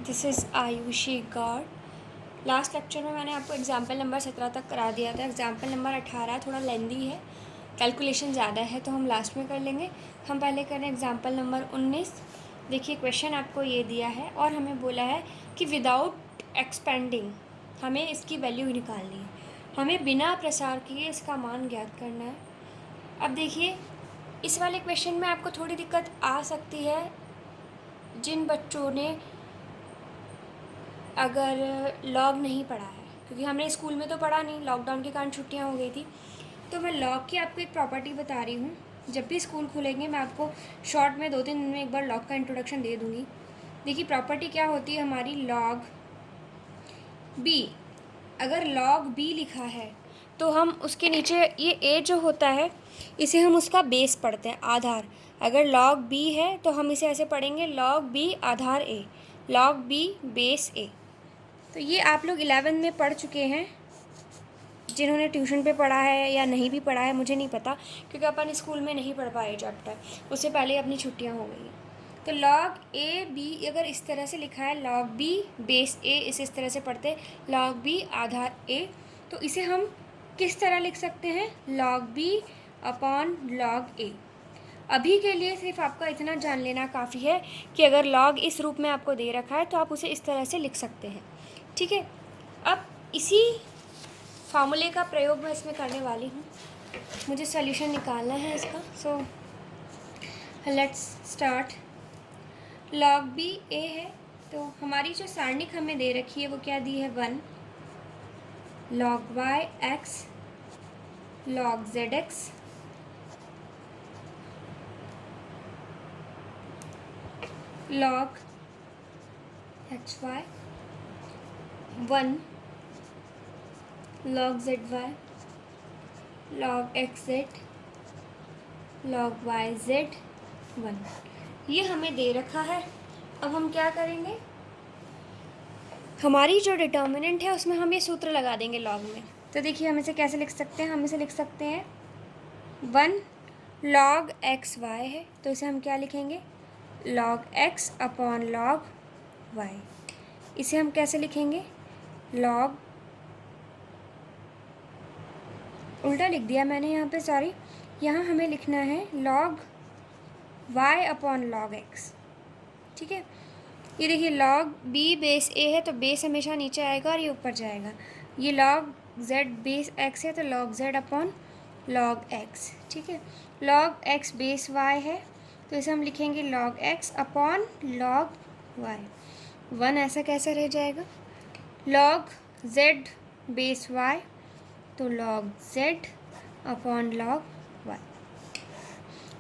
This is Ayushi Gaur. Last lecture में मैंने आपको एग्जाम्पल नंबर 17 तक करा दिया था। एग्जाम्पल नंबर 18 थोड़ा लेंदी है, कैलकुलेशन ज़्यादा है, तो हम लास्ट में कर लेंगे। हम पहले करें एग्जाम्पल नंबर 19। देखिए क्वेश्चन आपको ये दिया है और हमें बोला है कि विदाउट एक्सपेंडिंग हमें इसकी वैल्यू निकालनी है, हमें बिना प्रसार किए इसका मान ज्ञात करना है। अब देखिए इस वाले क्वेश्चन में आपको थोड़ी दिक्कत आ सकती है जिन बच्चों ने अगर लॉग नहीं पढ़ा है, क्योंकि हमने स्कूल में तो पढ़ा नहीं, लॉकडाउन के कारण छुट्टियां हो गई थी। तो मैं लॉग की आपको एक प्रॉपर्टी बता रही हूँ। जब भी स्कूल खुलेंगे मैं आपको शॉर्ट में 2-3 दिन में एक बार लॉग का इंट्रोडक्शन दे दूँगी। देखिए प्रॉपर्टी क्या होती है हमारी, लॉग बी। अगर लॉग बी लिखा है तो हम उसके नीचे ये ए जो होता है इसे हम उसका बेस पढ़ते हैं, आधार। अगर लॉग बी है तो हम इसे ऐसे पढ़ेंगे, लॉग बी आधार ए, लॉग बी बेस ए। तो ये आप लोग 11 में पढ़ चुके हैं। जिन्होंने ट्यूशन पे पढ़ा है या नहीं भी पढ़ा है मुझे नहीं पता, क्योंकि अपन स्कूल में नहीं पढ़ पाए चैप्टर, उससे पहले अपनी छुट्टियां हो गई हैं। तो लॉग ए बी अगर इस तरह से लिखा है, लॉग बी बेस ए, इसे इस तरह से पढ़ते हैं, लॉग बी आधार ए। तो इसे हम किस तरह लिख सकते हैं, लॉग बी अपॉन लॉग ए। अभी के लिए सिर्फ आपका इतना जान लेना काफ़ी है कि अगर लॉग इस रूप में आपको दे रखा है तो आप उसे इस तरह से लिख सकते हैं, ठीक है। अब इसी फार्मूले का प्रयोग मैं इसमें करने वाली हूँ, मुझे सॉल्यूशन निकालना है इसका। So let's start. Log b a है तो हमारी जो सारणिक हमें दे रखी है वो क्या दी है, 1 log Y X log Z X log H Y 1 log Z Y log X Z log Y Z 1। ये हमें दे रखा है। अब हम क्या करेंगे, हमारी जो डिटर्मिनेंट है उसमें हम ये सूत्र लगा देंगे लॉग में। तो देखिए हम इसे कैसे लिख सकते हैं, हम इसे लिख सकते हैं 1 लॉग एक्स वाई है तो इसे हम क्या लिखेंगे, log X upon log Y. इसे हम कैसे लिखेंगे, लॉग, उल्टा लिख दिया मैंने यहाँ पे, सॉरी। यहाँ हमें लिखना है log Y upon log X, ठीक है। ये देखिए लॉग बी बेस ए है तो बेस हमेशा नीचे आएगा और ये ऊपर जाएगा। ये लॉग जेड बेस एक्स है तो log Z upon log X, ठीक है। लॉग एक्स बेस वाई है तो इसे हम लिखेंगे log X upon log Y. 1 ऐसा कैसा रह जाएगा, लॉग जेड बेस वाई तो log Z upon log Y.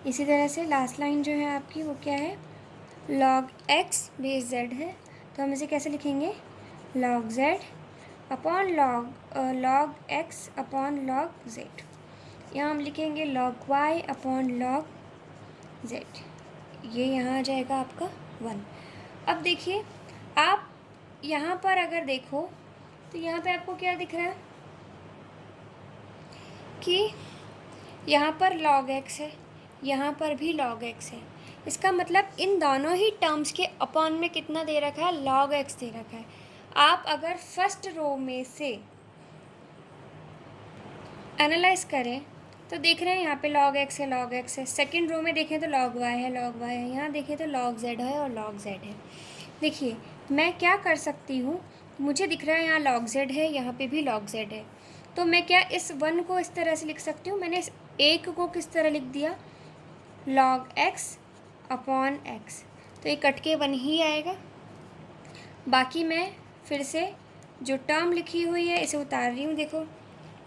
इसी तरह से लास्ट लाइन जो है आपकी वो क्या है, लॉग एक्स बेस जेड है तो हम इसे कैसे लिखेंगे, log Z upon log X upon log Z. यहाँ हम लिखेंगे log Y upon log Z. ये यहाँ आ जाएगा आपका 1। अब देखिए आप यहाँ पर अगर देखो तो यहाँ पे आपको क्या दिख रहा है कि यहाँ पर log x है, यहाँ पर भी log x है। इसका मतलब इन दोनों ही टर्म्स के अपॉन में कितना दे रखा है, log x दे रखा है। आप अगर फर्स्ट रो में से एनालाइज करें तो देख रहे हैं यहाँ पे log x है, log x है। सेकेंड रो में देखें तो log y है, log y है। यहाँ देखें तो log z है और log z है। देखिए मैं क्या कर सकती हूँ, मुझे दिख रहा है यहाँ log z है, यहाँ पे भी log z है। तो मैं क्या इस 1 को इस तरह से लिख सकती हूँ, मैंने इस 1 को किस तरह लिख दिया, log x अपॉन x। तो ये कट के 1 ही आएगा। बाकी मैं फिर से जो टर्म लिखी हुई है इसे उतार रही हूँ, देखो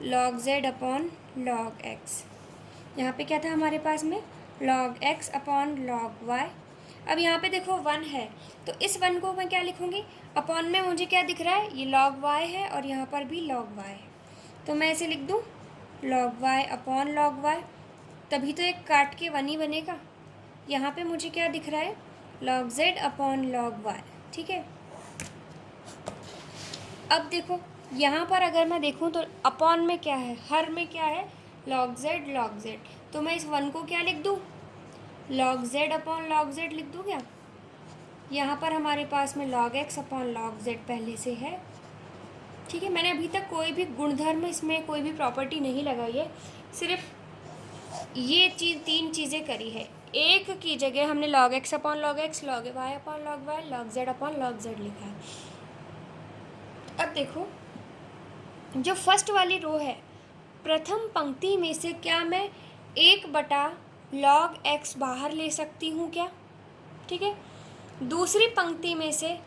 log z upon log x। यहाँ पे क्या था हमारे पास में, log x upon log y। अब यहाँ पे देखो 1 है तो इस 1 को मैं क्या लिखूँगी, अपॉन में मुझे क्या दिख रहा है, ये log y है और यहाँ पर भी log y है। तो मैं इसे लिख दूँ log y upon log y, तभी तो एक काट के 1 ही बनेगा। यहाँ पे मुझे क्या दिख रहा है, log z upon log y, ठीक है। अब देखो यहाँ पर अगर मैं देखूँ तो अपॉन में क्या है, हर में क्या है, log z। तो मैं इस 1 को क्या लिख दूँ, log z upon log z लिख दूँ क्या। यहाँ पर हमारे पास में log x upon log z पहले से है। ठीक है, मैंने अभी तक कोई भी गुणधर्म इसमें कोई भी प्रॉपर्टी नहीं लगाई है, सिर्फ ये तीन चीज़ें करी है। एक की जगह हमने log x upon log x, log y upon log y, log z upon log z लिखा है। अब देखो, जो फर्स्ट वाली रो है, प्रथम पंक्ति में से क्या मैं 1/log x बाहर ले सकती हूँ क्या? ठीक है, दूसरी पंक्ति में से,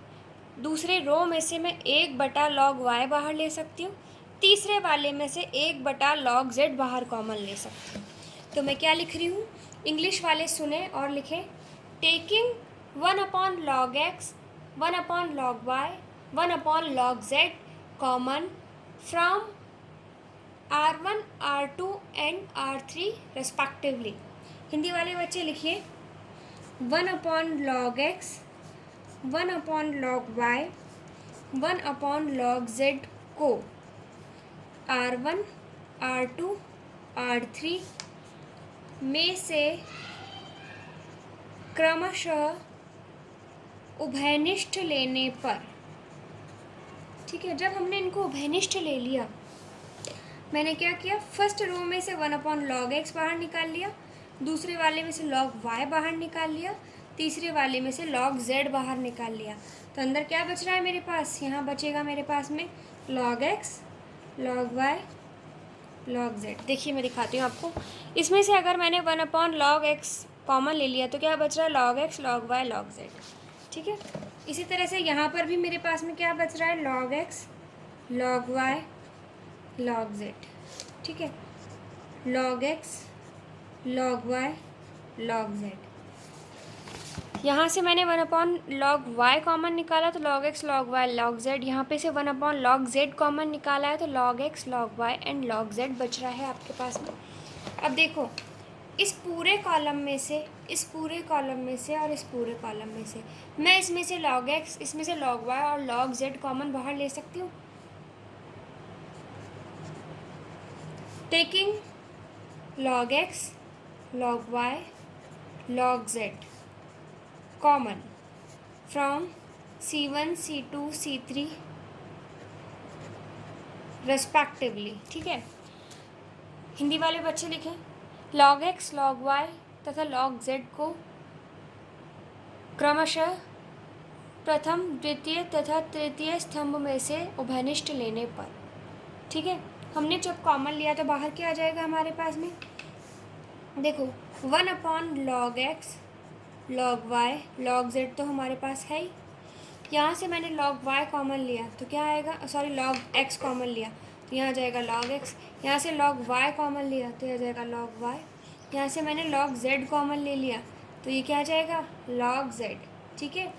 दूसरे रो में से मैं 1/log y बाहर ले सकती हूँ, तीसरे वाले में से 1/log z बाहर कॉमन ले सकती हूँ। तो मैं क्या लिख रही हूँ, इंग्लिश वाले सुने और लिखें, taking 1/log x, 1/log y, 1/log z common from R1, R2 and R3 respectively. Hindi वाले बच्चे लिखिए 1/log x, 1/log y, 1/log z को R1, R2, R3 में से क्रमशः उभयनिष्ठ लेने पर। ठीक है, जब हमने इनको उभयनिष्ठ ले लिया, मैंने क्या किया, फर्स्ट रो में से 1/log x बाहर निकाल लिया, दूसरे वाले में से log y बाहर निकाल लिया, तीसरे वाले में से log z बाहर निकाल लिया। तो अंदर क्या बच रहा है मेरे पास, यहाँ बचेगा मेरे पास में log x, log y, log z। देखिए मैं दिखाती हूँ आपको, इसमें से अगर मैंने 1/log x कॉमन ले लिया तो क्या बच रहा है, log x, log y, log z। ठीक है, इसी तरह से यहाँ पर भी मेरे पास में क्या बच रहा है, log x, log y, log z। ठीक है, log x, log y, log z। यहाँ से मैंने 1/log y कॉमन निकाला तो log x, log y, log z। यहाँ पे से 1/log z कॉमन निकाला है तो log x, log y and log z बच रहा है आपके पास में। अब देखो, इस पूरे कॉलम में से, इस पूरे कॉलम में से और इस पूरे कॉलम में से मैं इसमें से log x, इसमें से log y और log z कॉमन बाहर ले सकती हूँ। Taking log x, log y, log z common from C1, C2, C3 respectively. ठीक है, हिंदी वाले बच्चे लिखें log x, log y तथा log z को क्रमशः प्रथम, द्वितीय तथा तृतीय स्तंभ में से उभयनिष्ठ लेने पर। ठीक है, हमने जब कॉमन लिया तो बाहर क्या आ जाएगा हमारे पास में, देखो 1/log x, log y, log z तो हमारे पास है ही। यहाँ से मैंने log y कॉमन लिया तो क्या आएगा, सॉरी log x कॉमन लिया तो यहाँ आ जाएगा log x। यहाँ से log y कॉमन लिया तो यह आ जाएगा log y। यहाँ से मैंने log z कॉमन ले लिया तो ये क्या आ जाएगा, log z। ठीक है,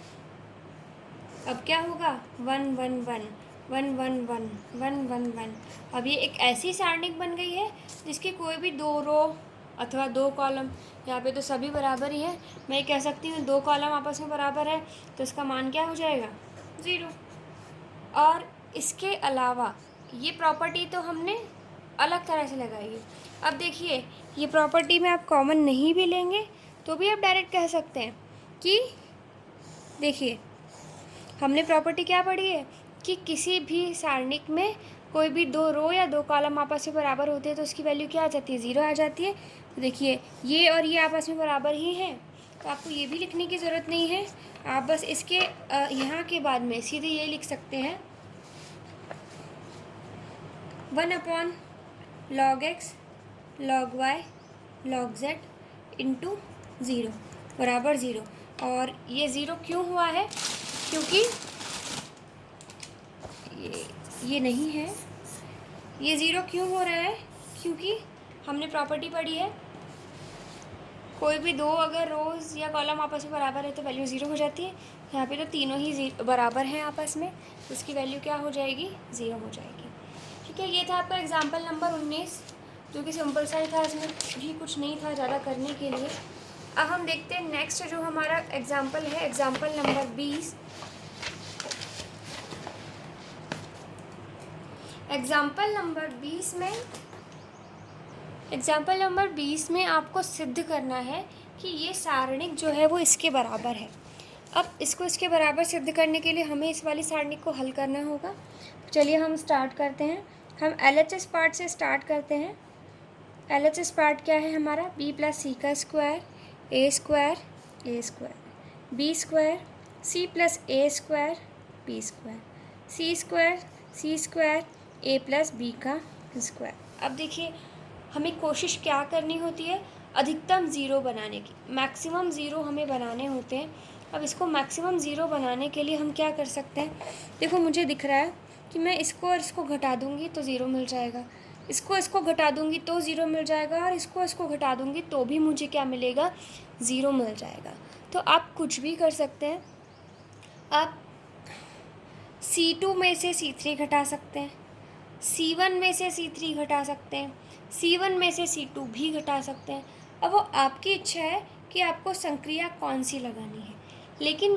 अब क्या होगा, 1 1 1 1 1 1 1 1 1। अब ये एक ऐसी सारणिक बन गई है जिसकी कोई भी 2 रो अथवा 2 कॉलम, यहाँ पे तो सभी बराबर ही है, मैं कह सकती हूँ 2 कॉलम आपस में बराबर है तो इसका मान क्या हो जाएगा, 0। और इसके अलावा ये प्रॉपर्टी तो हमने अलग तरह से लगाई है। अब देखिए, ये प्रॉपर्टी में आप कॉमन नहीं भी लेंगे तो भी आप डायरेक्ट कह सकते हैं कि देखिए, हमने प्रॉपर्टी क्या पढ़ी है कि किसी भी सारणिक में कोई भी 2 रो या 2 कॉलम आपस में बराबर होते हैं तो उसकी वैल्यू क्या आ जाती है, 0 आ जाती है। तो देखिए, ये और ये आपस में बराबर ही हैं तो आपको ये भी लिखने की ज़रूरत नहीं है, आप बस इसके यहाँ के बाद में सीधे ये लिख सकते हैं 1/log x, log y, log z into 0 बराबर 0। और ये 0 क्यों हुआ है, क्योंकि ये नहीं है, ये 0 क्यों हो रहा है, क्योंकि हमने प्रॉपर्टी पढ़ी है कोई भी 2 अगर रोज़ या कॉलम आपस में बराबर है तो वैल्यू 0 हो जाती है। यहाँ पे तो तीनों ही बराबर हैं आपस में तो इसकी वैल्यू क्या हो जाएगी, 0 हो जाएगी। ठीक है, ये था आपका एग्जाम्पल नंबर 19 जो कि सिंपल सा ही था, इसमें भी कुछ नहीं था ज़्यादा करने के लिए। अब हम देखते हैं नेक्स्ट जो हमारा एग्जाम्पल है, एग्जाम्पल नंबर 20। एग्जाम्पल नंबर 20 में आपको सिद्ध करना है कि ये सारणिक जो है वो इसके बराबर है। अब इसको इसके बराबर सिद्ध करने के लिए हमें इस वाली सारणी को हल करना होगा। चलिए हम स्टार्ट करते हैं। हम LHS पार्ट से स्टार्ट करते हैं। LHS पार्ट क्या है हमारा? b प्लस सी का square a square B square c plus a square B square c square a plus B का स्क्वायर। अब देखिए हमें कोशिश क्या करनी होती है? अधिकतम ज़ीरो बनाने की, मैक्सिमम ज़ीरो हमें बनाने होते हैं। अब इसको मैक्सिमम ज़ीरो बनाने के लिए हम क्या कर सकते हैं? देखो मुझे दिख रहा है कि मैं इसको और इसको घटा दूँगी तो ज़ीरो मिल जाएगा, इसको घटा दूँगी तो ज़ीरो मिल जाएगा, और इसको घटा दूँगी तो भी मुझे क्या मिलेगा? ज़ीरो मिल जाएगा। तो आप कुछ भी कर सकते हैं। आप C2 में से C3 घटा सकते हैं, C1 में से C3 घटा सकते हैं, C1 में से C2 भी घटा सकते हैं। अब वो आपकी इच्छा है कि आपको संक्रिया कौन सी लगानी है, लेकिन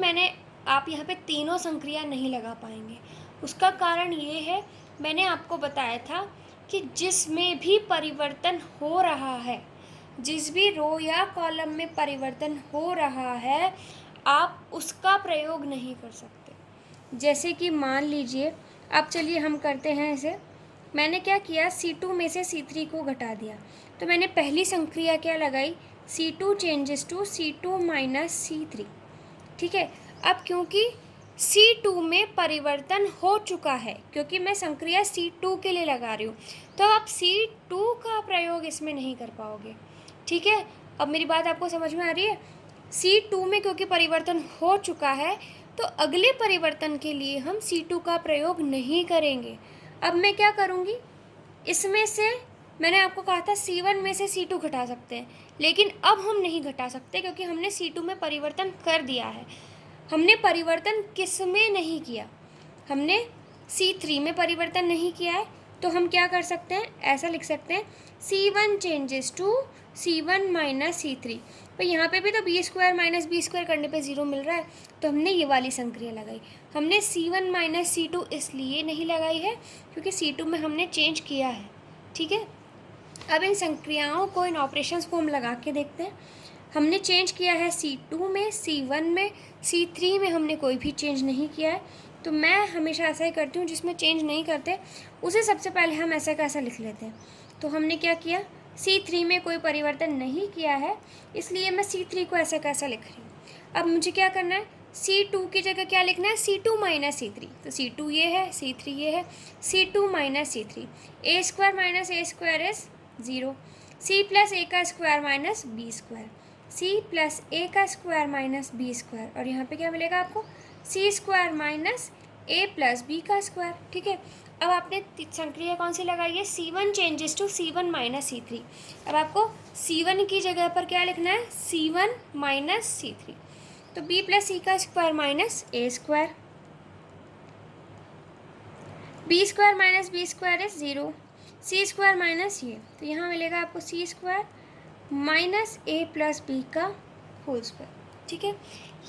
आप यहाँ पे तीनों संक्रिया नहीं लगा पाएंगे। उसका कारण ये है, मैंने आपको बताया था कि जिसमें भी परिवर्तन हो रहा है, जिस भी रो या कॉलम में परिवर्तन हो रहा है, आप उसका प्रयोग नहीं कर सकते। जैसे कि मान लीजिए, अब चलिए हम करते हैं इसे। मैंने क्या किया? C2 में से C3 को घटा दिया, तो मैंने पहली संक्रिया क्या लगाई? C2 changes to C2 minus C3। ठीक है। अब क्योंकि C2 में परिवर्तन हो चुका है, क्योंकि मैं संक्रिया C2 के लिए लगा रही हूँ, तो आप C2 का प्रयोग इसमें नहीं कर पाओगे। ठीक है, अब मेरी बात आपको समझ में आ रही है? C2 में क्योंकि परिवर्तन हो चुका है, तो अगले परिवर्तन के लिए हम C2 का प्रयोग नहीं करेंगे। अब मैं क्या करूँगी? इसमें से मैंने आपको कहा था C1 में से C2 घटा सकते हैं, लेकिन अब हम नहीं घटा सकते क्योंकि हमने C2 में परिवर्तन कर दिया है। हमने परिवर्तन किस में नहीं किया? हमने C3 में परिवर्तन नहीं किया है, तो हम क्या कर सकते हैं? ऐसा लिख सकते हैं C1 changes to C1 minus C3। तो यहाँ पे भी तो B square minus B square करने पे ज़ीरो मिल रहा है, तो हमने ये वाली संक्रिया लगाई। हमने C1 माइनस C2 इसलिए नहीं लगाई है क्योंकि C2 में हमने चेंज किया है। ठीक है, अब इन संक्रियाओं को, इन ऑपरेशंस को हम लगा के देखते हैं। हमने चेंज किया है C2 में, C1 में, C3 में हमने कोई भी चेंज नहीं किया है। तो मैं हमेशा ऐसा ही करती हूँ, जिसमें चेंज नहीं करते उसे सबसे पहले हम ऐसा कैसा लिख लेते हैं। तो हमने क्या किया? C3 में कोई परिवर्तन नहीं किया है, इसलिए मैं C3 को ऐसा कैसा लिख रही हूँ। अब मुझे क्या करना है? C2 की जगह क्या लिखना है? C2 minus C3। तो C2 ये है, C3 ये है, C2 minus C3। A square minus A square is 0। C plus a का square minus B square, C plus a का स्क्वायर माइनस बी स्क्वायर, और यहाँ पे क्या मिलेगा आपको? C square minus A plus B का स्क्वायर। ठीक है, अब आपने संक्रिया कौन सी लगाई है? C1 changes to C1 minus C3। अब आपको C1 की जगह पर क्या लिखना है? C1 minus C3। तो b प्लस सी का square minus A square, B square minus B square is 0। C square minus ये, तो यहाँ मिलेगा आपको C square minus A plus B का होल स्क्वायर। ठीक है,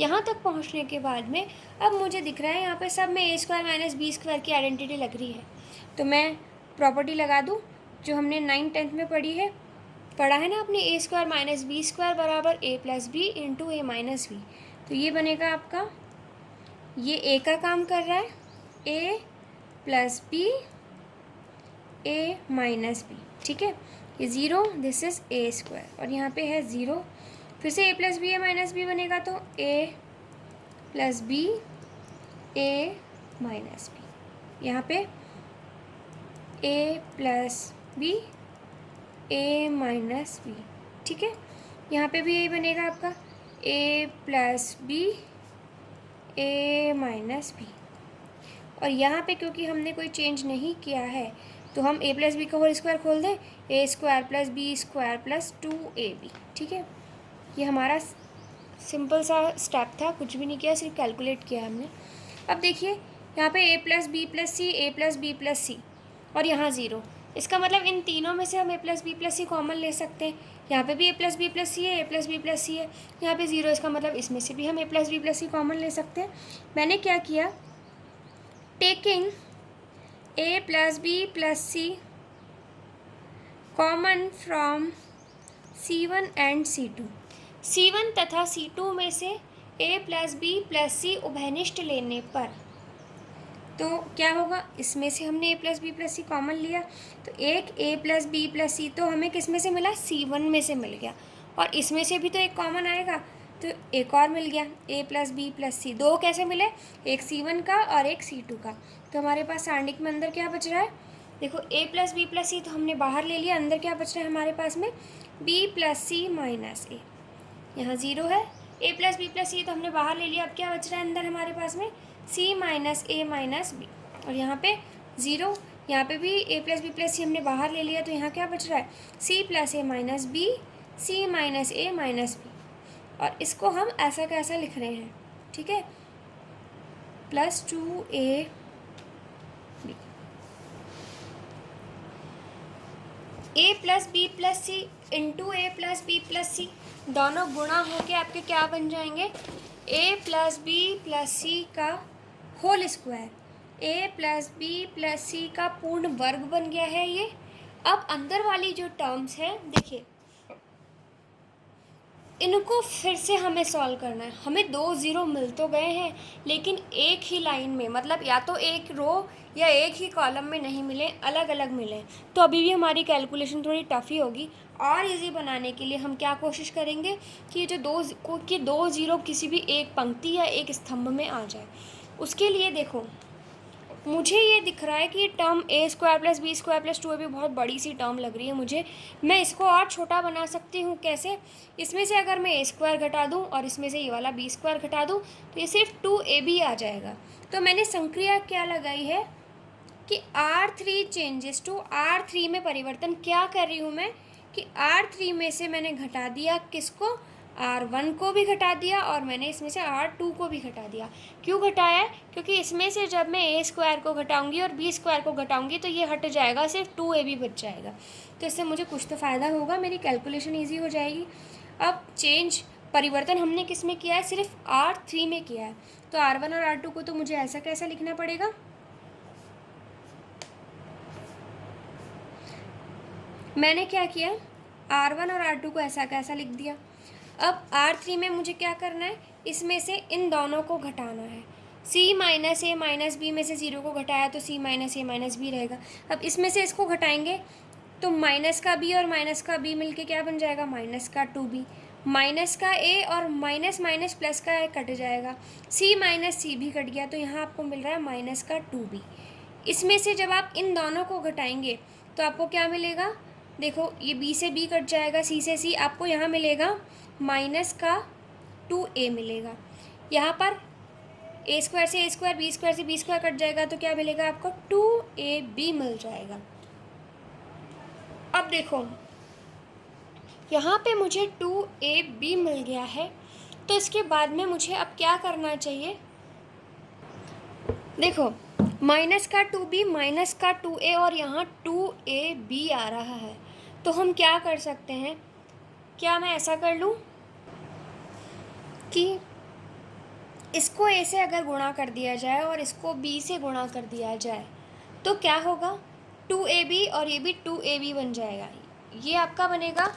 यहाँ तक पहुँचने के बाद में अब मुझे दिख रहा है यहाँ पे सब में ए स्क्वायर माइनस बी स्क्वायर की आइडेंटिटी लग रही है, तो मैं प्रॉपर्टी लगा दूँ जो हमने 9th 10th में पढ़ा है ना अपने, ए स्क्वायर माइनस बी स्क्वायर बराबर ए प्लस बी इंटू ए माइनस बी। तो ये बनेगा आपका, ये ए का काम कर रहा है, ए plus B A minus B. ठीक है, ये 0, दिस इज़ ए स्क्वायर, और यहाँ पे है 0, फिर से ए plus B A minus B बनेगा, तो ए plus B A minus B, यहाँ पे ए plus B A minus B. ठीक है, यहाँ पे भी यही बनेगा आपका, ए plus B A minus B, और यहाँ पे क्योंकि हमने कोई चेंज नहीं किया है, तो हम ए प्लस बी का होल स्क्वायर खोल दें, A square plus B square plus 2ab। ठीक है, ये हमारा सिंपल सा स्टेप था, कुछ भी नहीं किया, सिर्फ कैलकुलेट किया हमने। अब देखिए यहाँ पे ए प्लस बी प्लस सी, ए प्लस बी प्लस सी, और यहाँ 0। इसका मतलब इन तीनों में से हम A plus B plus C common ले सकते हैं। यहाँ पे भी ए प्लस बी प्लस सी है, ए प्लस बी प्लस सी है, यहाँ पे 0, इसका मतलब इसमें से भी हम A plus B plus C common ले सकते हैं। मैंने क्या किया? Taking a plus b plus c common from C1 and C2, C1 तथा C2 में से ए प्लस बी प्लस सी उभयनिष्ठ लेने पर तो क्या होगा, इसमें से हमने ए प्लस बी प्लस सी कॉमन लिया, तो एक ए प्लस बी प्लस सी तो हमें किस में से मिला, C1 में से मिल गया, और इसमें से भी तो एक कॉमन आएगा, तो एक और मिल गया ए प्लस बी प्लस सी। दो कैसे मिले, एक C1 का और एक C2 का। तो हमारे पास सांडिक में अंदर क्या बच रहा है, देखो ए प्लस बी प्लस सी तो हमने बाहर ले लिया, अंदर क्या बच रहा है हमारे पास में, बी प्लस सी माइनस ए, यहाँ 0 है। ए प्लस बी प्लस सी तो हमने बाहर ले लिया, अब क्या बच रहा है अंदर हमारे पास में, सी माइनस ए माइनस बी, और यहाँ पे 0, यहाँ पे भी ए प्लस बी प्लस सी हमने बाहर ले लिया, तो यहाँ क्या बच रहा है, सी plus A minus B, C minus A minus B, और इसको हम ऐसा कैसा लिख रहे हैं, ठीक है, प्लस 2a बी। ए plus B plus C into ए प्लस बी प्लस सी, दोनों गुणा होके आपके क्या बन जाएंगे, ए प्लस बी प्लस सी का whole square, a plus B plus C का पूर्ण वर्ग बन गया है ये। अब अंदर वाली जो टर्म्स हैं देखिए, इनको फिर से हमें सॉल्व करना है। हमें 2 ज़ीरो मिल तो गए हैं, लेकिन एक ही लाइन में, मतलब या तो एक रो या एक ही कॉलम में नहीं मिले, अलग अलग मिले, तो अभी भी हमारी कैलकुलेशन थोड़ी टफ ही होगी। और इजी बनाने के लिए हम क्या कोशिश करेंगे कि जो दो ज़ीरो किसी भी एक पंक्ति या एक स्तंभ में आ जाए। उसके लिए देखो, मुझे ये दिख रहा है कि ये term A square plus B square plus 2ab बहुत बड़ी सी टर्म लग रही है मुझे। मैं इसको और छोटा बना सकती हूँ, कैसे, इसमें से अगर मैं ए स्क्वायर घटा दूँ और इसमें से ये वाला बी स्क्वायर घटा दूँ तो ये सिर्फ 2ab आ जाएगा। तो मैंने संक्रिया क्या लगाई है कि R3 चेंजेस टू R3 में परिवर्तन क्या कर रही हूँ मैं कि R3 में से मैंने घटा दिया किसको, R1 को भी घटा दिया, और मैंने इसमें से R2 को भी घटा दिया। क्यों घटाया, क्योंकि इसमें से जब मैं ए स्क्वायर को घटाऊंगी और बी स्क्वायर को घटाऊंगी तो ये हट जाएगा, सिर्फ 2ab बच जाएगा। तो इससे मुझे कुछ तो फ़ायदा होगा, मेरी कैलकुलेशन ईजी हो जाएगी। अब परिवर्तन हमने किस में किया है, सिर्फ R3 में किया है, तो R1 और R2 को तो मुझे ऐसा कैसा लिखना पड़ेगा, मैंने क्या किया, R1 और R2 को ऐसा कैसा लिख दिया। अब R3 में मुझे क्या करना है, इसमें से इन दोनों को घटाना है। C माइनस ए माइनस बी में से 0 को घटाया तो C माइनस ए माइनस बी रहेगा। अब इसमें से इसको घटाएंगे तो माइनस का b और माइनस का b मिलके क्या बन जाएगा, माइनस का 2b, माइनस का a और माइनस माइनस प्लस का a कट जाएगा, C माइनस सी भी कट गया, तो यहाँ आपको मिल रहा है माइनस का 2b। इसमें से जब आप इन दोनों को घटाएंगे तो आपको क्या मिलेगा, देखो ये b से b कट जाएगा, c से c, आपको यहाँ मिलेगा माइनस का 2a मिलेगा। यहाँ पर ए स्क्वायर से ए स्क्वायर, बी स्क्वायर से बी स्क्वायर कट जाएगा, तो क्या मिलेगा आपको, 2ab मिल जाएगा। अब देखो यहाँ पे मुझे 2ab मिल गया है, तो इसके बाद में मुझे अब क्या करना चाहिए, देखो माइनस का 2b माइनस का 2a और यहाँ 2ab आ रहा है, तो हम क्या कर सकते हैं, क्या मैं ऐसा कर लूँ कि इसको a से अगर गुणा कर दिया जाए और इसको b से गुणा कर दिया जाए तो क्या होगा, 2ab और ये भी 2ab बन जाएगा। ये आपका बनेगा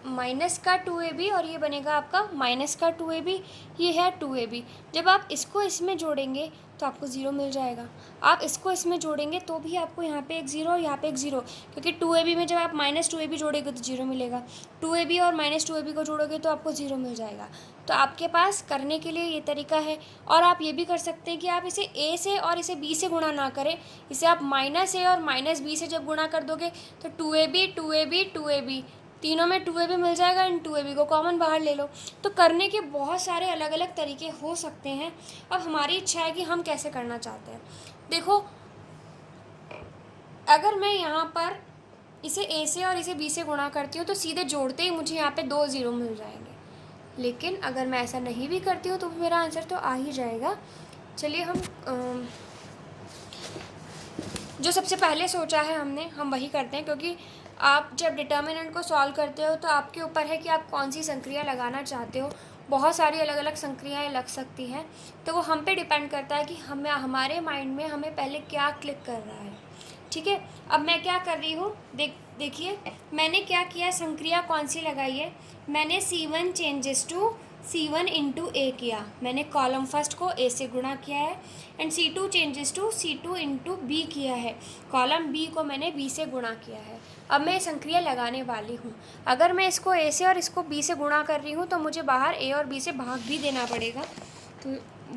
माइनस का 2ab और ये बनेगा आपका माइनस का 2ab, ये है 2ab। जब आप इसको इसमें जोड़ेंगे तो आपको 0 मिल जाएगा, आप इसको इसमें जोड़ेंगे तो भी आपको यहाँ पे एक 0 और यहाँ पे एक 0, क्योंकि 2ab में जब आप माइनस 2ab जोड़ेंगे तो 0 मिलेगा, 2ab और माइनस 2ab को जोड़ोगे तो आपको 0 मिल जाएगा। तो आपके पास करने के लिए ये तरीका है। और आप ये भी कर सकते हैं कि आप इसे a से और इसे b से गुणा ना करें, इसे आप माइनस a और माइनस b से जब गुणा कर दोगे तो 2ab तीनों में 2ab मिल जाएगा, इन 2ab को कॉमन बाहर ले लो। तो करने के बहुत सारे अलग अलग तरीके हो सकते हैं। अब हमारी इच्छा है कि हम कैसे करना चाहते हैं। देखो अगर मैं यहाँ पर इसे a से और इसे b से गुणा करती हूँ तो सीधे जोड़ते ही मुझे यहाँ पे 2 0 मिल जाएंगे, लेकिन अगर मैं ऐसा नहीं भी करती हूँ तो मेरा आंसर तो आ ही जाएगा। चलिए हम जो सबसे पहले सोचा है हमने हम वही करते हैं, क्योंकि आप जब डिटर्मिनेंट को सॉल्व करते हो तो आपके ऊपर है कि आप कौन सी संक्रिया लगाना चाहते हो। बहुत सारी अलग अलग संक्रियाएं लग सकती हैं, तो वो हम पे डिपेंड करता है कि हमारे माइंड में हमें पहले क्या क्लिक कर रहा है। ठीक है, अब मैं क्या कर रही हूँ, देखिए मैंने क्या किया, संक्रिया कौन सी लगाई है, मैंने C1 changes to C1 into ए किया, मैंने कॉलम फर्स्ट को ए से गुणा किया है, and C2 changes to C2 into B किया है, कॉलम बी को मैंने बी से गुणा किया है। अब मैं संक्रिया लगाने वाली हूँ। अगर मैं इसको ए से और इसको बी से गुणा कर रही हूँ तो मुझे बाहर ए और बी से भाग भी देना पड़ेगा। तो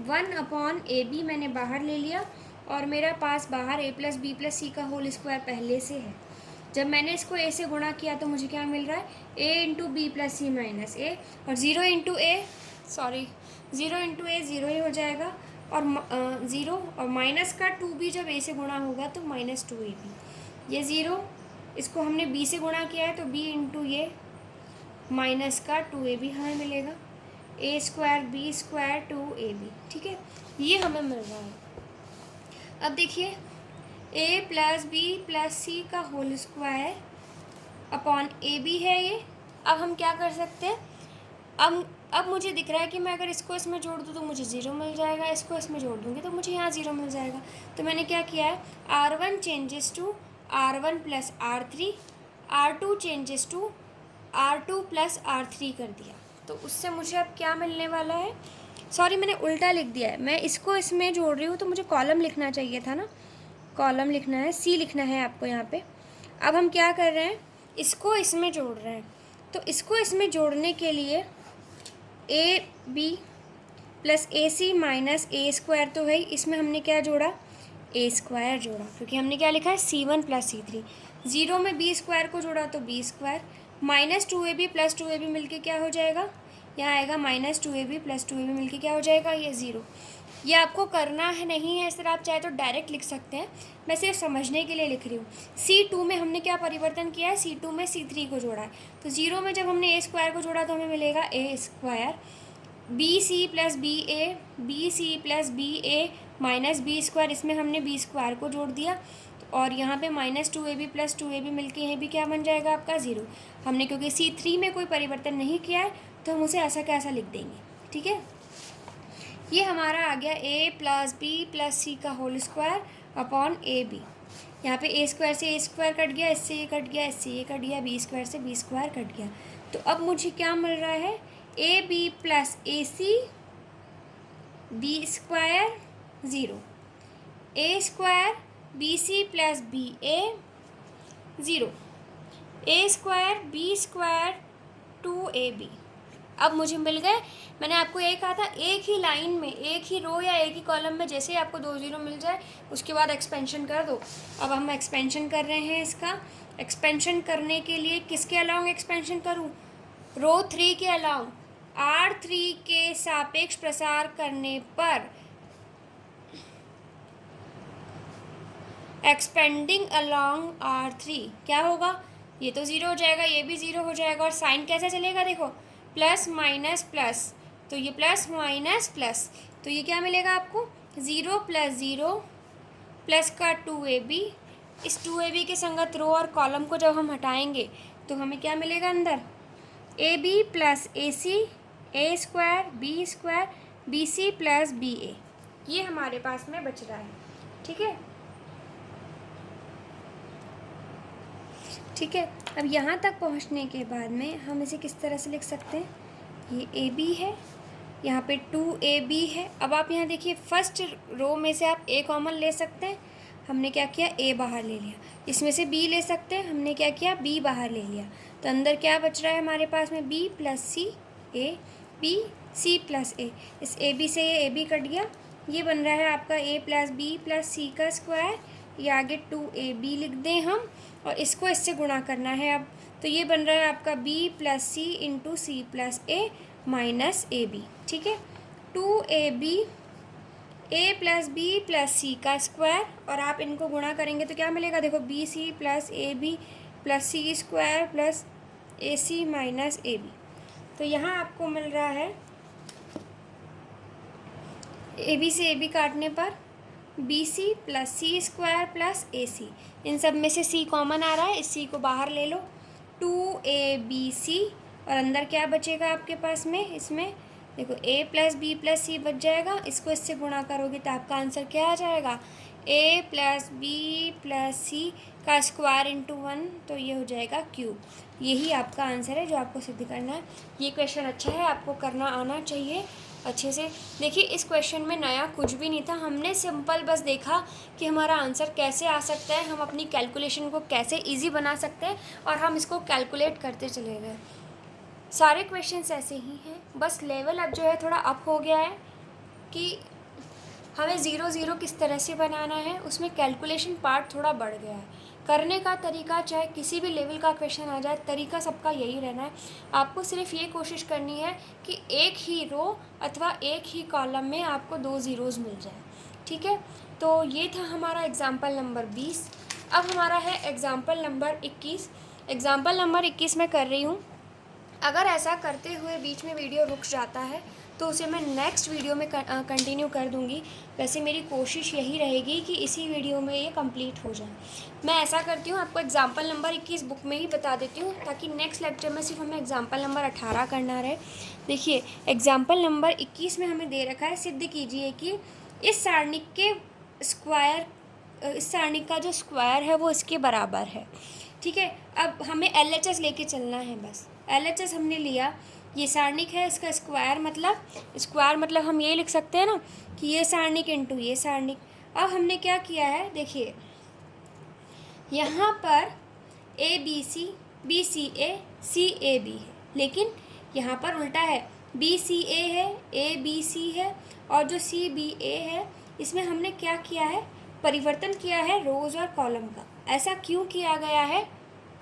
1/AB मैंने बाहर ले लिया, और मेरा पास बाहर a plus B plus C का होल स्क्वायर पहले से है। जब मैंने इसको a से गुणा किया तो मुझे क्या मिल रहा है, a into B plus C minus A, और ज़ीरो इंटू ए ज़ीरो ही हो जाएगा, और ज़ीरो और माइनस का 2b जब a से गुणा होगा तो -2ab। ये ज़ीरो, इसको हमने b से गुणा किया है तो b इंटू ये माइनस का 2ab हमें मिलेगा, a square b square 2ab। ठीक है, ये हमें मिल रहा है। अब देखिए, a plus B plus C का whole square upon A B है ये। अब हम क्या कर सकते हैं, अब मुझे दिख रहा है कि मैं अगर इसको इसमें जोड़ दूँ तो मुझे ज़ीरो मिल जाएगा, इसको इसमें जोड़ दूँगी तो मुझे यहाँ ज़ीरो मिल जाएगा। तो मैंने क्या किया है, R1 changes to R1 plus R3, R2 changes to R2 plus R3 कर दिया। तो उससे मुझे अब क्या मिलने वाला है, सॉरी मैंने उल्टा लिख दिया है, मैं इसको इसमें जोड़ रही हूँ तो मुझे कॉलम लिखना चाहिए था ना, कॉलम लिखना है, सी लिखना है आपको यहाँ पे। अब हम क्या कर रहे हैं, इसको इसमें जोड़ रहे हैं। तो इसको इसमें जोड़ने के लिए A B plus A C minus A square तो है, इसमें हमने क्या जोड़ा, ए स्क्वायर जोड़ा, क्योंकि हमने क्या लिखा है C1 प्लस C3। ज़ीरो में बी स्क्वायर को जोड़ा तो B square, minus 2ab plus 2ab मिलके क्या हो जाएगा, यहाँ आएगा -2ab प्लस 2ab मिलके क्या हो जाएगा, ये ज़ीरो। ये आपको करना है नहीं है, इस तरह आप चाहे तो डायरेक्ट लिख सकते हैं, मैं सिर्फ समझने के लिए लिख रही हूँ। C2 में हमने क्या परिवर्तन किया है, C2 में C3 को जोड़ा है, तो ज़ीरो में जब हमने a स्क्वायर को जोड़ा तो हमें मिलेगा a square, B C plus B A minus B square, इसमें हमने बी स्क्वायर को जोड़ दिया, और यहाँ पे -2ab प्लस 2ab मिलके यहीं भी क्या बन जाएगा आपका ज़ीरो। हमने क्योंकि C3 में कोई परिवर्तन नहीं किया है तो हम उसे ऐसा कैसा लिख देंगे। ठीक है, ये हमारा आ गया a plus B plus C का whole square upon A B. यहाँ पे a स्क्वायर से a स्क्वायर कट गया, इससे ये कट गया, इससे ये कट गया, b स्क्वायर से b स्क्वायर कट गया। तो अब मुझे क्या मिल रहा है, A B plus A C B square zero, A square B C plus B A zero, A square B square 2ab। अब मुझे मिल गए, मैंने आपको ये कहा था एक ही लाइन में, एक ही रो या एक ही कॉलम में जैसे ही आपको 2 ज़ीरो मिल जाए उसके बाद एक्सपेंशन कर दो। अब हम एक्सपेंशन कर रहे हैं इसका। एक्सपेंशन करने के लिए किसके अलाउंग एक्सपेंशन करूं, रो 3 के अलाउंग। R3 के सापेक्ष प्रसार करने पर एक्सपेंडिंग अलोंग R3 क्या होगा, ये तो ज़ीरो हो जाएगा, ये भी ज़ीरो हो जाएगा, और साइन कैसे चलेगा, देखो प्लस माइनस प्लस, तो ये प्लस माइनस प्लस, तो ये क्या मिलेगा आपको, ज़ीरो प्लस का 2ab। इस 2ab के संगत रो और कॉलम को जब हम हटाएंगे तो हमें क्या मिलेगा अंदर, ab plus A C A square B C plus B A, ये हमारे पास में बच रहा है। ठीक है, ठीक है। अब यहाँ तक पहुँचने के बाद में हम इसे किस तरह से लिख सकते हैं, ये ए बी है, यहाँ पे 2ab है। अब आप यहाँ देखिए फर्स्ट रो में से आप a कॉमन ले सकते हैं, हमने क्या किया, a बाहर ले लिया। इसमें से b ले सकते हैं, हमने क्या किया, b बाहर ले लिया। तो अंदर क्या बच रहा है हमारे पास में, b plus C A B C plus A, इस ए बी से ये a b कट गया, ये बन रहा है आपका a plus B plus C का स्क्वायर, ये आगे 2ab लिख दें हम, और इसको इससे गुणा करना है अब, तो ये बन रहा है आपका b plus C into C plus A minus A B. ठीक है, 2ab a plus B plus C का स्क्वायर, और आप इनको गुणा करेंगे तो क्या मिलेगा, देखो B C plus A B plus C square plus A C minus A B. तो यहाँ आपको मिल रहा है ए बी से ए बी काटने पर B C plus C square plus A सी, इन सब में से सी कॉमन आ रहा है, इस सी को बाहर ले लो, 2abc, और अंदर क्या बचेगा आपके पास में, इसमें देखो a प्लस बी प्लस सी बच जाएगा, इसको इससे गुणा करोगे तो आपका आंसर क्या आ जाएगा, a plus B plus C का स्क्वायर इंटू 1, तो ये हो जाएगा क्यूब। यही आपका आंसर है जो आपको सिद्ध करना है। ये क्वेश्चन अच्छा है, आपको करना आना चाहिए अच्छे से। देखिए इस क्वेश्चन में नया कुछ भी नहीं था, हमने सिंपल बस देखा कि हमारा आंसर कैसे आ सकता है, हम अपनी कैलकुलेशन को कैसे इजी बना सकते हैं, और हम इसको कैलकुलेट करते चले गए। सारे क्वेश्चंस ऐसे ही हैं, बस लेवल अब जो है थोड़ा अप हो गया है कि हमें 0 0 किस तरह से बनाना है, उसमें कैलकुलेशन पार्ट थोड़ा बढ़ गया है। करने का तरीका चाहे किसी भी लेवल का क्वेश्चन आ जाए, तरीका सबका यही रहना है। आपको सिर्फ ये कोशिश करनी है कि एक ही रो अथवा एक ही कॉलम में आपको 2 ज़ीरोज़ मिल जाए, ठीक है। तो ये था हमारा एग्ज़ाम्पल नंबर 20। अब हमारा है एग्ज़ाम्पल नंबर 21। एग्ज़ाम्पल नंबर 21 मैं कर रही हूँ। अगर ऐसा करते हुए बीच में वीडियो रुक जाता है तो उसे मैं नेक्स्ट वीडियो में कंटिन्यू कर दूँगी। वैसे मेरी कोशिश यही रहेगी कि इसी वीडियो में ये कंप्लीट हो जाए। मैं ऐसा करती हूँ, आपको एग्ज़ाम्पल नंबर 21 बुक में ही बता देती हूँ, ताकि नेक्स्ट लेक्चर में सिर्फ हमें एग्ज़ाम्पल नंबर 18 करना रहे। देखिए एग्ज़ाम्पल नंबर 21 में हमें दे रखा है, सिद्ध कीजिए कि इस सारणिक के स्क्वायर, इस सारणिक का जो स्क्वायर है वो इसके बराबर है, ठीक है। अब हमें LHS लेके चलना है बस। LHS हमने लिया, ये सारणिक है, इसका स्क्वायर मतलब हम ये लिख सकते हैं ना कि ये सारणिक इंटू ये सारणिक। अब हमने क्या किया है, देखिए यहाँ पर BCA CAB है, लेकिन यहाँ पर उल्टा है, BCA है, ABC है, और जो CBA है इसमें हमने क्या किया है, परिवर्तन किया है रोज़ और कॉलम का। ऐसा क्यों किया गया है,